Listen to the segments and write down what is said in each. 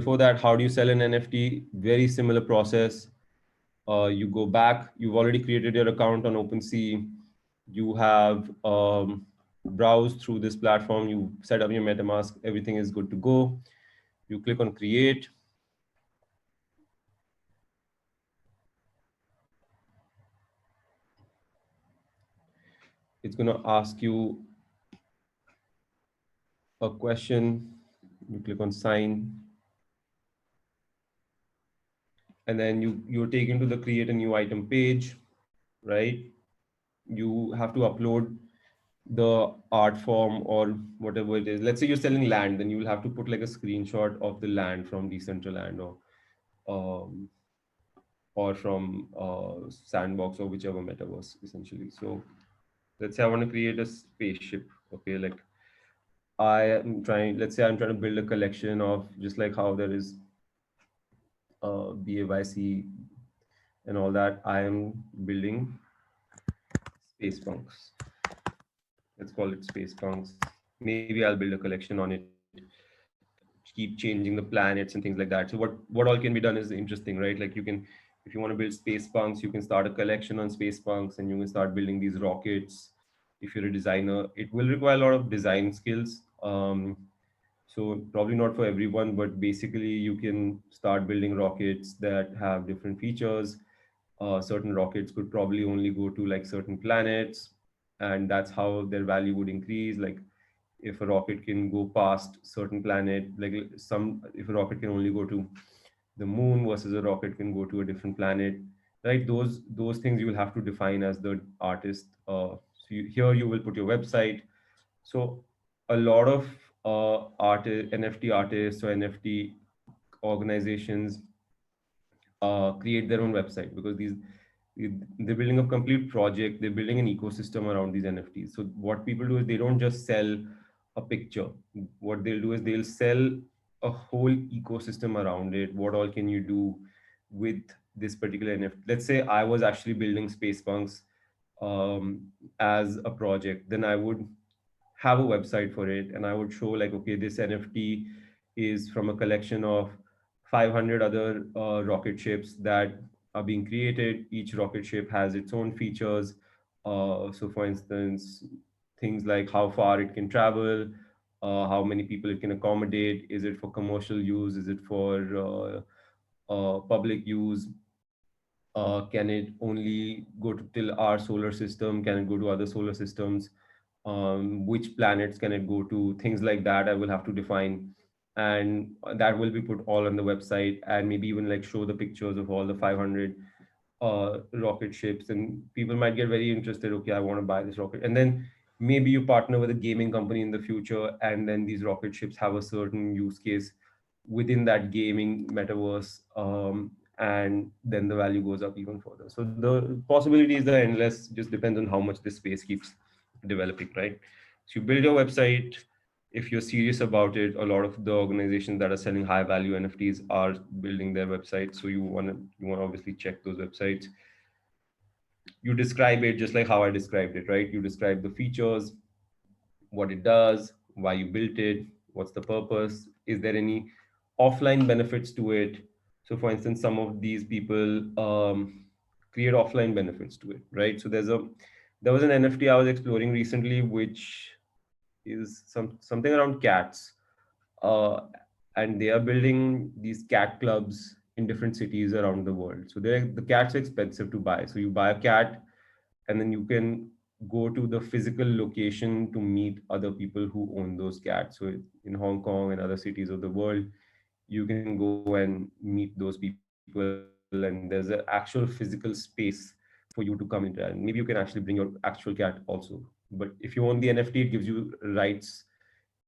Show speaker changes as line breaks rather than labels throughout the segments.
before that, how do you sell an NFT? Very similar process. You go back, you've already created your account on OpenSea. You have browsed through this platform, you set up your MetaMask, everything is good to go. You click on create. It's going to ask you a question. You click on sign. And then you're taken to the create a new item page, right? You have to upload the art form or whatever it is. Let's say you're selling land, then you will have to put like a screenshot of the land from Decentraland um, or from Sandbox or whichever metaverse essentially. So let's say I want to create a spaceship. Okay, like let's say I'm trying to build a collection of, just like how there is BAYC and all that, I am building space punks. Let's call it space punks. Maybe I'll build a collection on it, keep changing the planets and things like that. So what all can be done is interesting, right? Like you can, if you want to build space punks, you can start a collection on space punks and you can start building these rockets. If you're a designer, it will require a lot of design skills. So probably not for everyone, but basically you can start building rockets that have different features. Certain rockets could probably only go to like certain planets, and that's how their value would increase. Like if a rocket can go past certain planet, like if a rocket can only go to the moon versus a rocket can go to a different planet, right? Those things you will have to define as the artist. Here you will put your website. So a lot of NFT artists or NFT organizations create their own website, because they're building a complete project. They're building an ecosystem around these NFTs. So what people do is they don't just sell a picture. What they'll do is they'll sell a whole ecosystem around it. What all can you do with this particular NFT? Let's say I was actually building Space Punks as a project, then I would have a website for it, and I would show like, okay, this NFT is from a collection of 500 other rocket ships that are being created. Each rocket ship has its own features. So for instance, things like how far it can travel, how many people it can accommodate, is it for commercial use, is it for public use, can it only go to till our solar system, can it go to other solar systems, which planets can it go to, things like that I will have to define. And that will be put all on the website, and maybe even like show the pictures of all the 500 rocket ships, and people might get very interested. Okay, I want to buy this rocket. And then maybe you partner with a gaming company in the future, and then these rocket ships have a certain use case within that gaming metaverse, and then the value goes up even further. So the possibilities are endless, just depends on how much this space keeps developing, right? So you build your website. If you're serious about it, a lot of the organizations that are selling high value NFTs are building their websites. So you want to obviously check those websites. You describe it just like how I described it, right? You describe the features, what it does, why you built it, what's the purpose, is there any offline benefits to it. So for instance, some of these people create offline benefits to it, right? So there was an NFT I was exploring recently, which is something around cats, uh, and they are building these cat clubs in different cities around the world. So the cats are expensive to buy. So you buy a cat, and then you can go to the physical location to meet other people who own those cats. So in Hong Kong and other cities of the world, you can go and meet those people, and there's an actual physical space for you to come into. And maybe you can actually bring your actual cat also. But if you own the NFT, it gives you rights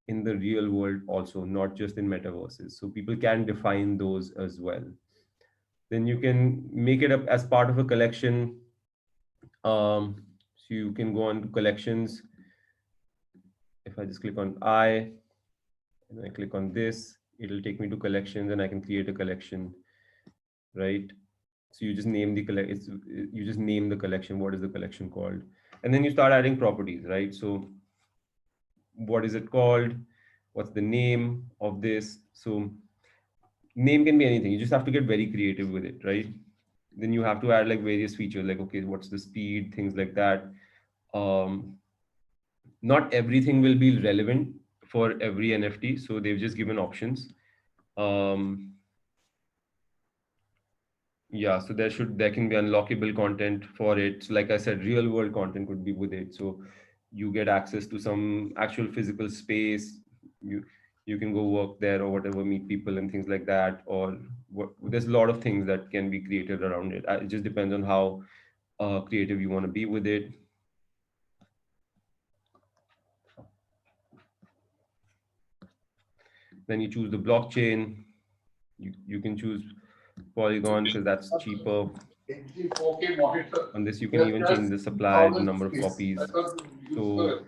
in the real world also, not just in metaverses. So people can define those as well. Then you can make it up as part of a collection. So you can go on to collections. If I just click on and I click on this, it'll take me to collections, and I can create a collection, right? So you just name you just name the collection. What is the collection called? And then you start adding properties, right? So what is it called? What's the name of this? So Name can be anything. You just have to get very creative with it, right? Then you have to add like various features, like okay, what's the speed, things like that. Um, Not everything will be relevant for every NFT, so they've just given options. Um, yeah, so there can be unlockable content for it. So like I said, real world content could be with it. So you get access to some actual physical space. You you can go work there or whatever, meet people and things like that. Or there's a lot of things that can be created around it. It just depends on how creative you want to be with it. Then you choose the blockchain. You can choose Polygon because that's cheaper.
HD 4K monitor.
On this, you can
Just
even change
just
the supply, the
2000
number of
rupees. I
copies.
thought you use
So
the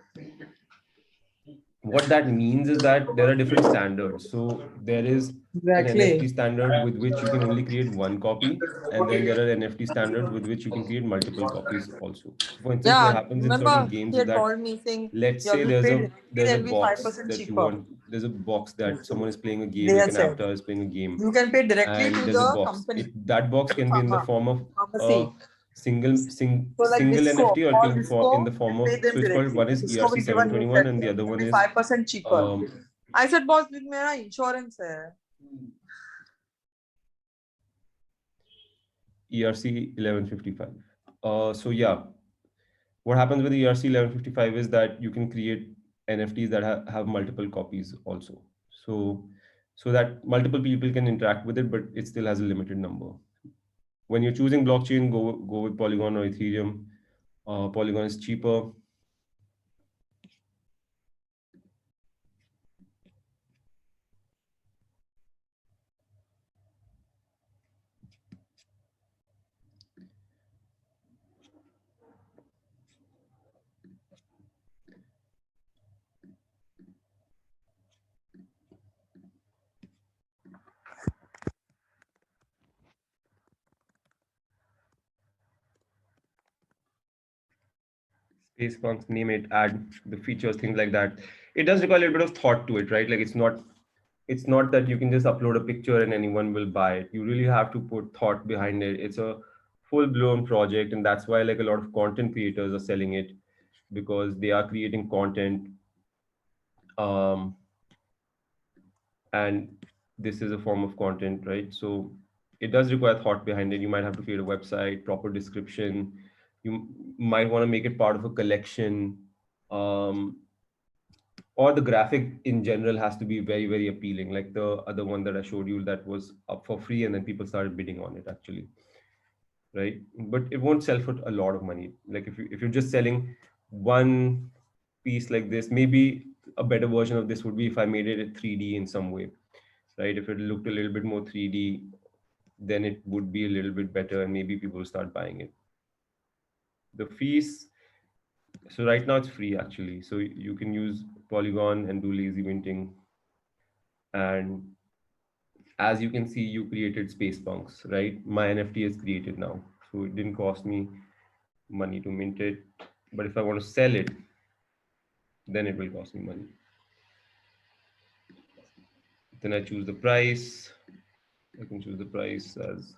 what that means is that there are different standards. So there is an NFT
Exactly.
standard with which you can only create one copy, and then
robotic.
there are NFT standards with which you can create multiple copies also. So for instance, what
Yeah,
happens in certain
remember
games
he
is
had
that,
told me saying
let's
you
say
will pay directly,
there's a
they'll be five
box
percent
that you
cheaper.
want, there's a box that someone is playing a game,
They
like
had
an
said
avatar is playing a game,
you can pay directly
and
to
there's a
the
box.
company,
That box can be in the
pharma,
form of a
pharmacy. So like
single
Disco,
NFT, or it
call
can be in
Disco
the form
and pay
of,
them
so it's called,
directly.
one is
Disco
ERC
will give a
721 and the
newsletter.
other
It'll
one
be
is
5% cheaper.
um,
I said, boss, with मेरा insurance है.
ERC 1155. So yeah, what happens with the ERC 1155 is that you can create NFTs that have multiple copies also. So that multiple people can interact with it, but it still has a limited number. When you're choosing blockchain, go with Polygon or Ethereum. Polygon is cheaper. Space fonts, name it, add the features, things like that. It does require a little bit of thought to it, right? Like it's not that you can just upload a picture and anyone will buy it. You really have to put thought behind it. It's a full blown project, and that's why like a lot of content creators are selling it, because they are creating content, um, and this is a form of content, right? So it does require thought behind it. You might have to create a website, proper description. You might want to make it part of a collection. Um, or the graphic in general has to be very very appealing, like the other one that I showed you that was up for free and then people started bidding on it actually, right? But it won't sell for a lot of money. Like if you're just selling one piece like this, maybe a better version of this would be if I made it a 3D in some way, right? If it looked a little bit more 3D, then it would be a little bit better and maybe people will start buying it. The fees, so right now it's free actually, so you can use Polygon and do lazy minting. And as you can see, you created space punks, right? My NFT is created now, so it didn't cost me money to mint it. But if I want to sell it, then it will cost me money. Then I choose the price. I can choose the price as,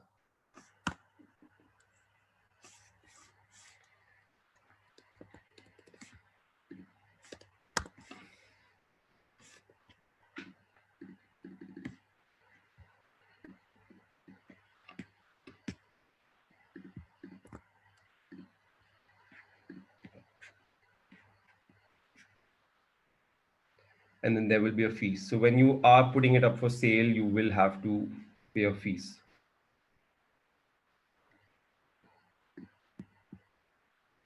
and then there will be a fee. So when you are putting it up for sale, you will have to pay a fees.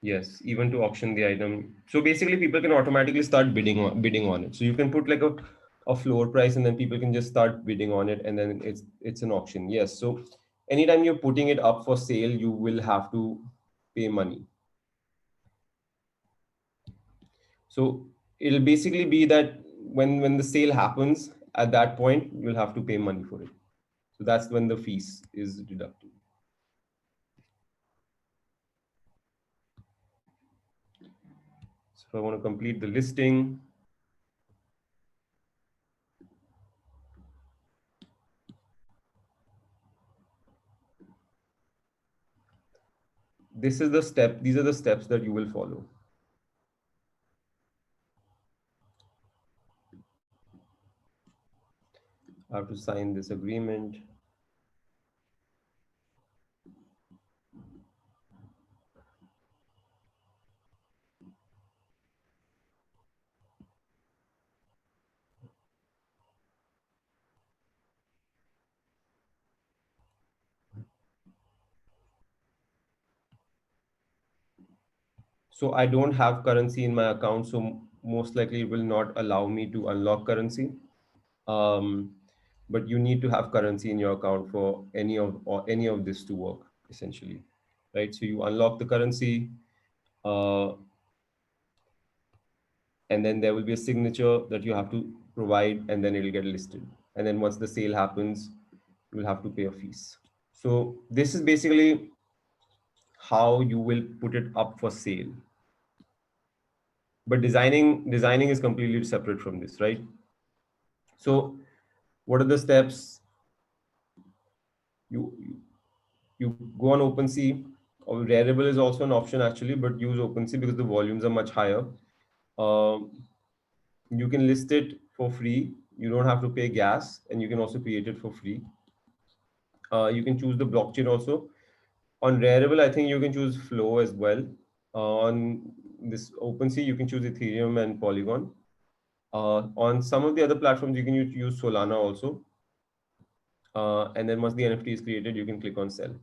Yes, even to auction the item. So basically, people can automatically start bidding on it. So you can put like a floor price, and then people can just start bidding on it, and then it's an auction. Yes. So anytime you're putting it up for sale, you will have to pay money. So it'll basically be that when the sale happens, at that point you'll have to pay money for it. So that's when the fees is deducted. So if I want to complete the listing, this is the step. These are the steps that you will follow. I have to sign this agreement. So I don't have currency in my account, so most likely it will not allow me to unlock currency. Um, but you need to have currency in your account for any of this to work, essentially, right? So you unlock the currency, uh, and then there will be a signature that you have to provide, and then it'll get listed. And then once the sale happens, you will have to pay a fees. So this is basically how you will put it up for sale. But designing is completely separate from this, right? So what are the steps? You go on OpenSea, or Rarible is also an option actually, but use OpenSea because the volumes are much higher. Um, you can list it for free. You don't have to pay gas, and you can also create it for free. You can choose the blockchain also. On Rarible, I think you can choose Flow as well. On this OpenSea, you can choose Ethereum and Polygon. On some of the other platforms, you can use Solana also. And then once the NFT is created, you can click on sell.